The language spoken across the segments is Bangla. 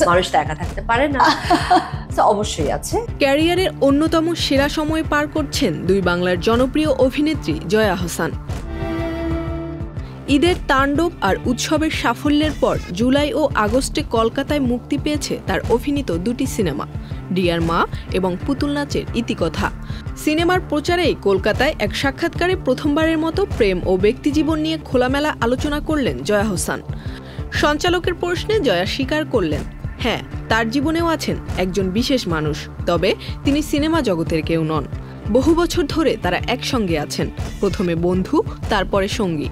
মানুষ তো একা থাকতে পারে না, অবশ্যই আছে। ক্যারিয়ারের অন্যতম সেরা সময় পার করছেন দুই বাংলার জনপ্রিয় অভিনেত্রী জয়া আহসান। ঈদের তাণ্ডব আর উৎসবের সাফল্যের পর জুলাই ও আগস্টে কলকাতায় মুক্তি পেয়েছে তার অভিনীত দুটি সিনেমা, ডিয়ার মা এবং পুতুল নাচের ইতিকথা। সিনেমার প্রচারেই কলকাতায় এক সাক্ষাৎকারে প্রথমবারের মতো প্রেম ও ব্যক্তিজীবন নিয়ে খোলামেলা আলোচনা করলেন জয়া আহসান। সঞ্চালকের প্রশ্নে জয়া স্বীকার করলেন, হ্যাঁ, তার জীবনেও আছেন একজন বিশেষ মানুষ, তবে তিনি সিনেমা জগতের কেউ নন। বহু বছর ধরে তারা একসঙ্গে আছেন, প্রথমে বন্ধু, তারপরে সঙ্গী।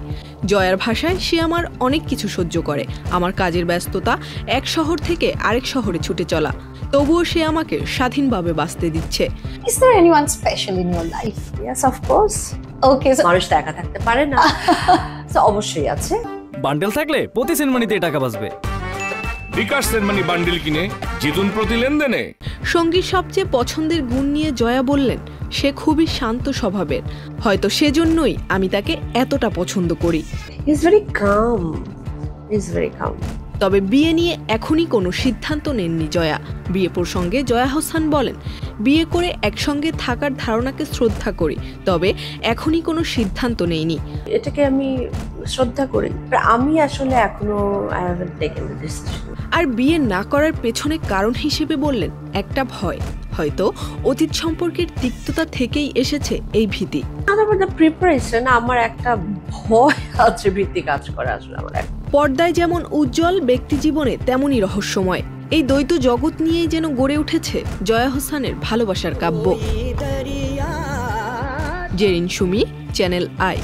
জয়ার ভাষায়, সে আমার অনেক কিছু সহ্য করে, আমার কাজের ব্যস্ততা, এক শহর থেকে আরেক শহরে ছুটে চলা, তবুও সে আমাকে স্বাধীনভাবে বাঁচতে দিচ্ছে। Is there anyone special in your life? Yes, of course. Okay, so মানুষ তো একা থাকতে পারে না, অবশ্যই আছে। বান্ডেল থাকলে প্রতি সেনমানিতে টাকা বাঁচবে। বিকাশ সেনমানি বান্ডেল কিনে জিতুন প্রতি লেনদেনে। সঙ্গীর সবচেয়ে পছন্দের গুণ নিয়ে জয়া বললেন, সে খুবই শান্ত স্বভাবের, হয়তো সেজন্যই আমি তাকে এতটা পছন্দ করি। He's very calm. He's very calm. তবে বিয়ে নিয়ে এখনই কোনো সিদ্ধান্ত নেননি জয়া। বিয়ে প্রসঙ্গে জয়া আহসান বলেন, বিয়ে করে একসঙ্গে থাকার ধারণাকে শ্রদ্ধা করি, তবে এখনই কোনো সিদ্ধান্ত নেইনি। এটাকে আমি শ্রদ্ধা করি, আমি আসলে এখনো I haven't taken the decision. আর বিয়ে না করার পেছনে কারণ হিসেবে বললেন, একটা ভয়, হয়তো অতীত সম্পর্কের তিক্ততা থেকেই এসেছে এই ভীতি। প্রিপারেশন, আমার একটা ভয় আছে, ভীতি কাজ করে আসলে আমার। পর্দায় যেমন উজ্জ্বল, ব্যক্তি জীবনে তেমনই রহস্যময়। এই দ্বৈত জগৎ নিয়েই যেন গড়ে উঠেছে জয়া আহসানের ভালোবাসার কাব্য। Jerin Sumi, Channel I.